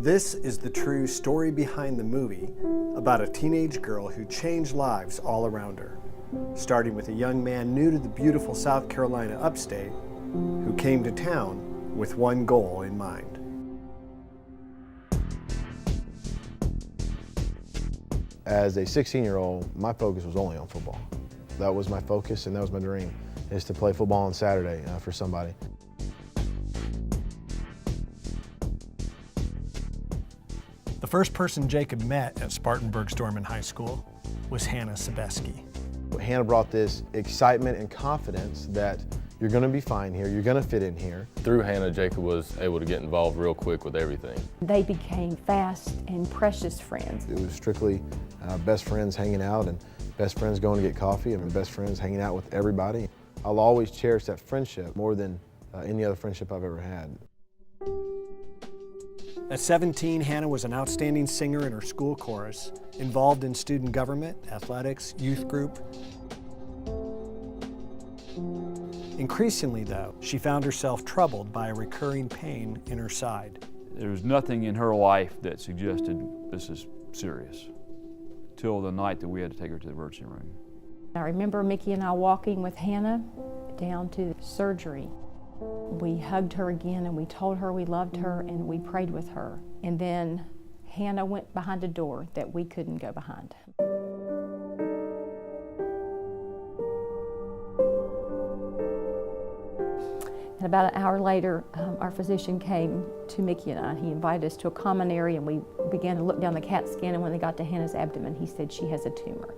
This is the true story behind the movie about a teenage girl who changed lives all around her, starting with a young man new to the beautiful South Carolina upstate who came to town with one goal in mind. As a 16-year-old, my focus was only on football. That was my focus and that was my dream, is to play football on Saturday for somebody. The first person Jacob met at Spartanburg-Dorman High School was Hannah Sobeski. Hannah brought this excitement and confidence that you're going to be fine here, you're going to fit in here. Through Hannah, Jacob was able to get involved real quick with everything. They became fast and precious friends. It was strictly best friends hanging out and best friends going to get coffee and best friends hanging out with everybody. I'll always cherish that friendship more than any other friendship I've ever had. At 17, Hannah was an outstanding singer in her school chorus, involved in student government, athletics, youth group. Increasingly, though, she found herself troubled by a recurring pain in her side. There was nothing in her life that suggested this is serious, till the night that we had to take her to the emergency room. I remember Mickey and I walking with Hannah down to surgery. We hugged her again and we told her we loved her and we prayed with her. And then Hannah went behind a door that we couldn't go behind. And about an hour later, our physician came to Mickey and I. He invited us to a common area and we began to look down the CAT scan, and when they got to Hannah's abdomen, he said she has a tumor.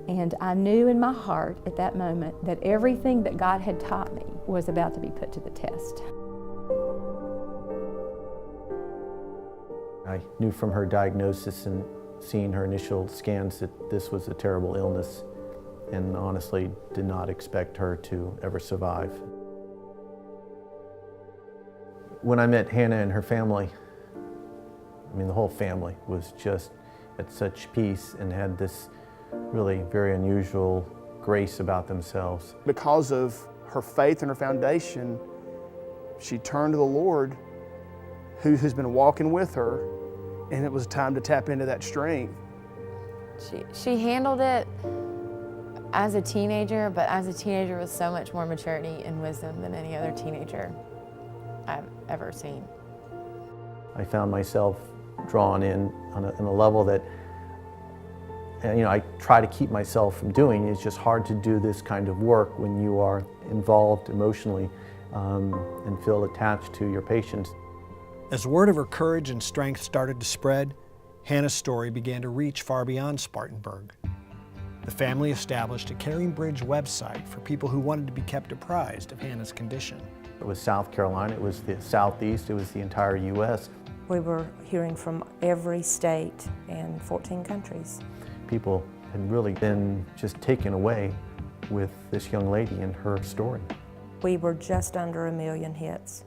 And I knew in my heart at that moment that everything that God had taught me was about to be put to the test. I knew from her diagnosis and seeing her initial scans that this was a terrible illness, and honestly did not expect her to ever survive. When I met Hannah and her family, I mean, the whole family was just at such peace and had this really very unusual grace about themselves. Because of her faith and her foundation, she turned to the Lord, who has been walking with her, and it was time to tap into that strength. She handled it as a teenager, but as a teenager with so much more maturity and wisdom than any other teenager I've ever seen. I found myself drawn in on a level that, you know, I try to keep myself from doing. It's just hard to do this kind of work when you are involved emotionally and feel attached to your patients. As word of her courage and strength started to spread, Hannah's story began to reach far beyond Spartanburg. The family established a Caring Bridge website for people who wanted to be kept apprised of Hannah's condition. It was South Carolina, it was the Southeast, it was the entire U.S. We were hearing from every state and 14 countries. People had really been just taken away with this young lady and her story. We were just under 1 million hits.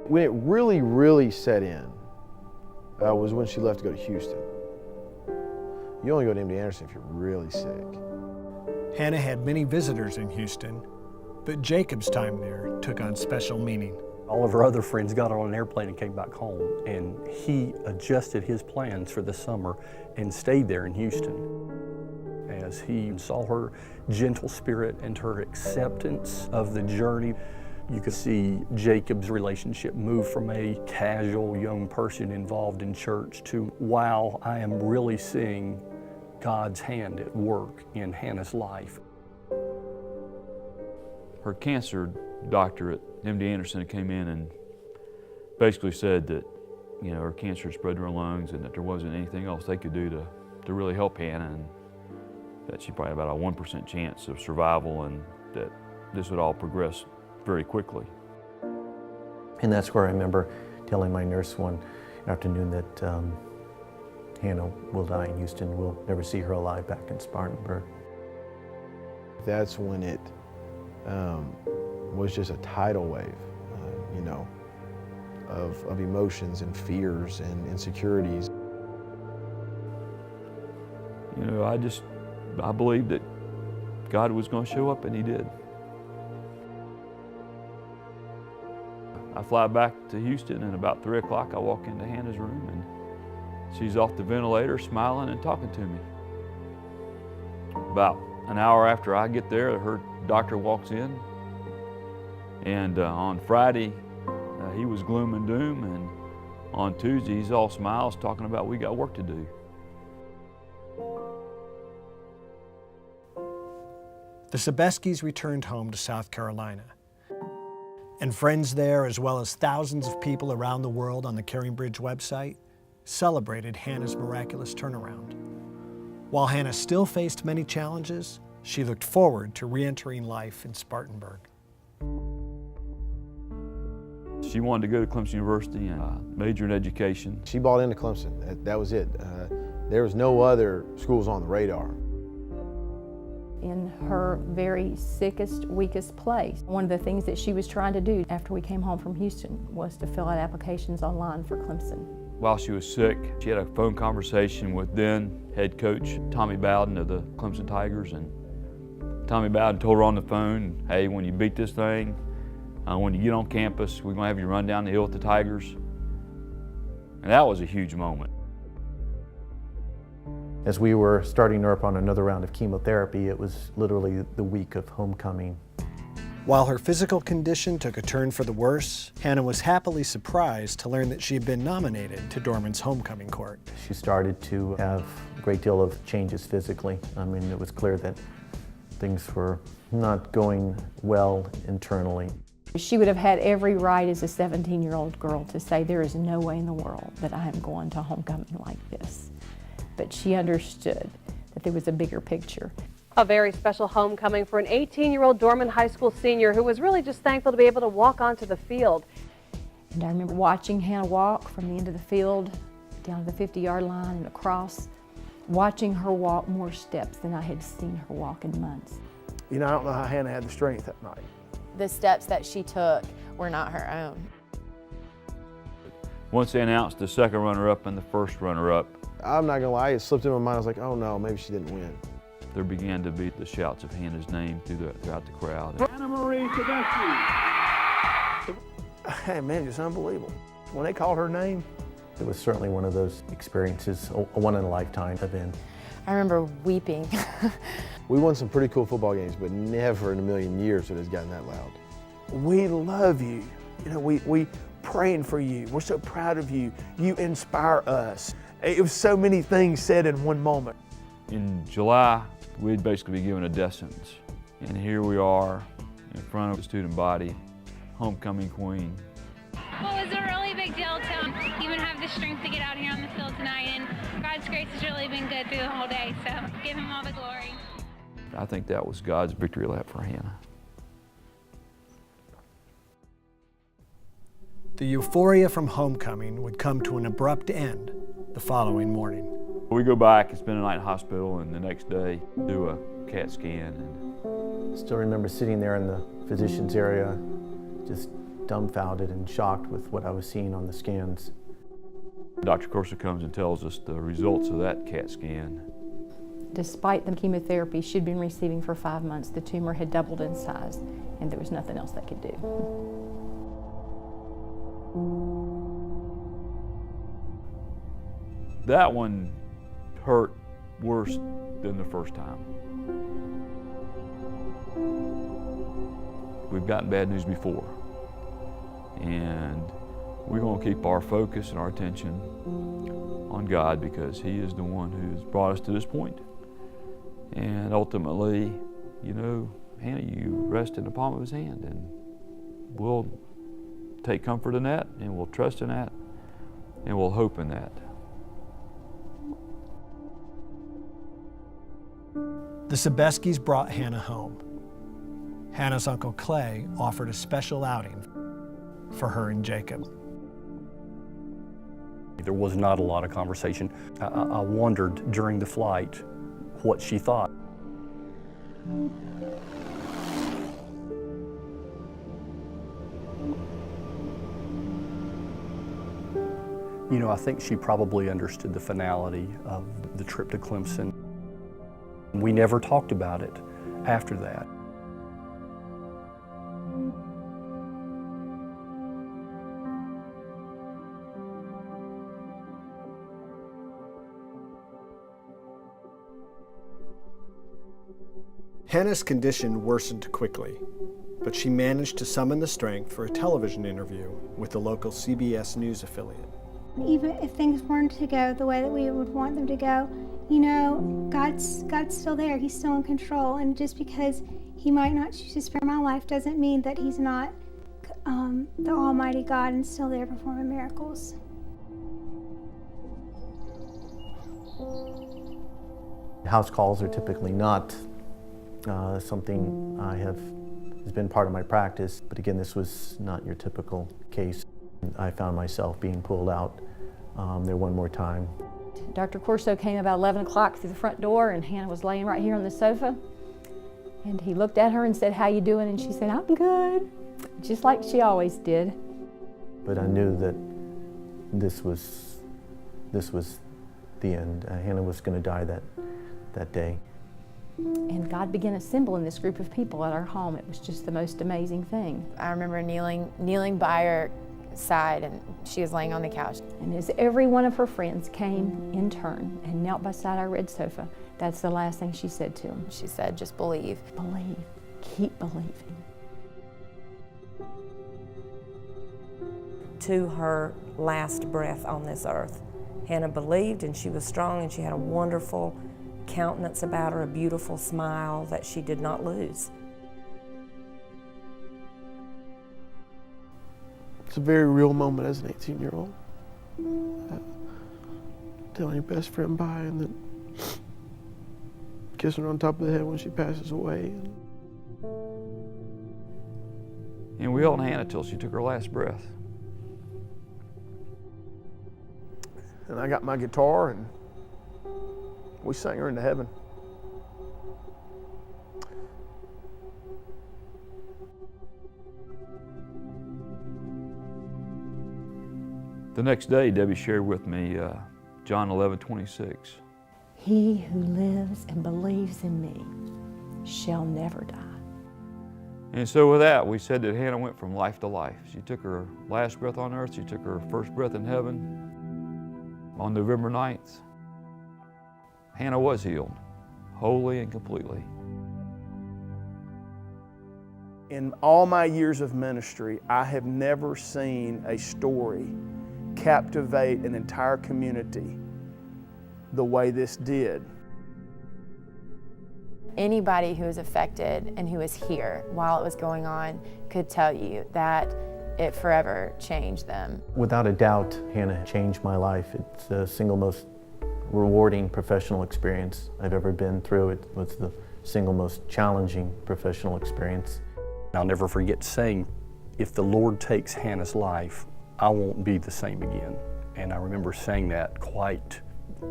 When it really set in was when she left to go to Houston. You only go to MD Anderson if you're really sick. Hannah had many visitors in Houston, but Jacob's time there took on special meaning. All of her other friends got on an airplane and came back home, and he adjusted his plans for the summer and stayed there in Houston. As he saw her gentle spirit and her acceptance of the journey, you could see Jacob's relationship move from a casual young person involved in church to, wow, I am really seeing God's hand at work in Hannah's life. Her cancer doctor at MD Anderson came in and basically said that, you know, her cancer had spread to her lungs and that there wasn't anything else they could do to really help Hannah, and that she probably had about a 1% chance of survival and that this would all progress very quickly. And that's where I remember telling my nurse one afternoon that Hannah will die in Houston. We'll never see her alive back in Spartanburg. That's when it was just a tidal wave, you know, of emotions and fears and insecurities. You know, I believe that God was going to show up, and He did. I fly back to Houston, and about 3 o'clock I walk into Hannah's room, and she's off the ventilator smiling and talking to me. About an hour after I get there, her doctor walks in, and on Friday he was gloom and doom, and on Tuesday he's all smiles talking about we got work to do. The Sobeskis returned home to South Carolina. And friends there, as well as thousands of people around the world on the Caring Bridge website, celebrated Hannah's miraculous turnaround. While Hannah still faced many challenges, she looked forward to re-entering life in Spartanburg. She wanted to go to Clemson University and major in education. She bought into Clemson. That was it. There was no other schools on the radar. In her very sickest, weakest place, one of the things that she was trying to do after we came home from Houston was to fill out applications online for Clemson. While she was sick, she had a phone conversation with then head coach Tommy Bowden of the Clemson Tigers, and Tommy Bowden told her on the phone, hey, when you beat this thing, when you get on campus, we're gonna have you run down the hill with the Tigers. And that was a huge moment. As we were starting her up on another round of chemotherapy, it was literally the week of homecoming. While her physical condition took a turn for the worse, Hannah was happily surprised to learn that she had been nominated to Dorman's homecoming court. She started to have a great deal of changes physically. I mean, it was clear that things were not going well internally. She would have had every right as a 17-year-old girl to say, there is no way in the world that I am going to homecoming like this. But she understood that there was a bigger picture. A very special homecoming for an 18-year-old Dorman High School senior who was really just thankful to be able to walk onto the field. And I remember watching Hannah walk from the end of the field down to the 50-yard line and across, watching her walk more steps than I had seen her walk in months. You know, I don't know how Hannah had the strength that night. The steps that she took were not her own. Once they announced the second runner-up and the first runner-up, I'm not gonna lie, it slipped in my mind. I was like, oh no, maybe she didn't win. there began to be the shouts of Hannah's name throughout the crowd. Hannah Marie Sobeski. Hey man, it's unbelievable. When they called her name, it was certainly one of those experiences, a one-in-a-lifetime event. I remember weeping. We won some pretty cool football games, but never in a million years it has gotten that loud. We love you. You know, we praying for you. We're so proud of you. You inspire us. It was so many things said in one moment. In July, we'd basically be given a death sentence. And here we are in front of the student body, homecoming queen. Well, it was a really big deal to even have the strength to get out here on the field tonight, and God's grace has really been good through the whole day, so give Him all the glory. I think that was God's victory lap for Hannah. The euphoria from homecoming would come to an abrupt end the following morning. We go back and spend a night in hospital, and the next day do a CAT scan. I still remember sitting there in the physician's area, just dumbfounded and shocked with what I was seeing on the scans. Dr. Corsa comes and tells us the results of that CAT scan. Despite the chemotherapy she'd been receiving for 5 months, the tumor had doubled in size, and there was nothing else they could do. That one hurt worse than the first time. We've gotten bad news before, and we're going to keep our focus and our attention on God, because He is the one who's brought us to this point. And ultimately, you know, Hannah, you rest in the palm of His hand, and we'll take comfort in that, and we'll trust in that, and we'll hope in that. The Sobeskis brought Hannah home. Hannah's Uncle Clay offered a special outing for her and Jacob. There was not a lot of conversation. I wondered during the flight what she thought. You know, I think she probably understood the finality of the trip to Clemson. We never talked about it after that. Hannah's condition worsened quickly, but she managed to summon the strength for a television interview with the local CBS News affiliate. Even if things weren't to go the way that we would want them to go, you know, God's still there. He's still in control. And just because He might not choose to spare my life doesn't mean that He's not the Almighty God and still there performing miracles. House calls are typically not something has been part of my practice, but again, this was not your typical case. I found myself being pulled out there one more time. Dr. Corso came about 11 o'clock through the front door, and Hannah was laying right here on the sofa. And he looked at her and said, "How you doing?" And she said, "I'm good," just like she always did. But I knew that this was the end. Hannah was going to die that day. And God began assembling this group of people at our home. It was just the most amazing thing. I remember kneeling by her side, and she was laying on the couch. And as every one of her friends came in turn and knelt beside our red sofa, that's the last thing she said to them. She said, "Just believe. Believe. Keep believing." To her last breath on this earth, Hannah believed, and she was strong, and she had a wonderful countenance about her, a beautiful smile that she did not lose. It's a very real moment as an 18-year-old. Telling your best friend bye and then kissing her on top of the head when she passes away. And we held Hannah till she took her last breath. And I got my guitar and we sang her into heaven. The next day, Debbie shared with me John 11:26. He who lives and believes in me shall never die. And so with that, we said that Hannah went from life to life. She took her last breath on earth. She took her first breath in heaven on November 9th. Hannah was healed, wholly and completely. In all my years of ministry, I have never seen a story captivate an entire community the way this did. Anybody who was affected and who was here while it was going on could tell you that it forever changed them. Without a doubt, Hannah changed my life. It's the single most rewarding professional experience I've ever been through. It was the single most challenging professional experience. I'll never forget saying, if the Lord takes Hannah's life, I won't be the same again. And I remember saying that quite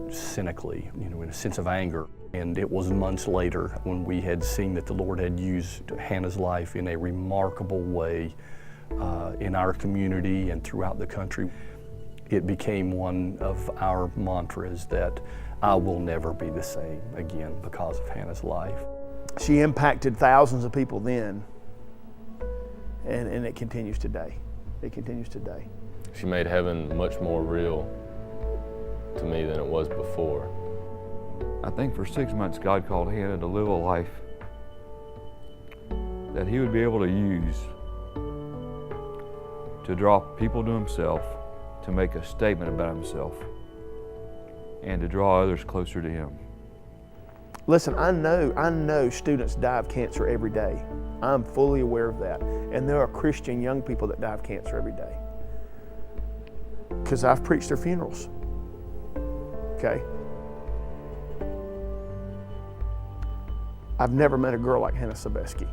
cynically, in a sense of anger. And it was months later when we had seen that the Lord had used Hannah's life in a remarkable way in our community and throughout the country. It became one of our mantras that I will never be the same again because of Hannah's life. She impacted thousands of people then, and it continues today. It continues today. She made heaven much more real to me than it was before. I think for 6 months, God called Hannah to live a life that He would be able to use to draw people to Himself, to make a statement about Himself, and to draw others closer to Him. Listen, I know students die of cancer every day. I'm fully aware of that. And there are Christian young people that die of cancer every day. Because I've preached their funerals. Okay? I've never met a girl like Hannah Sobeski.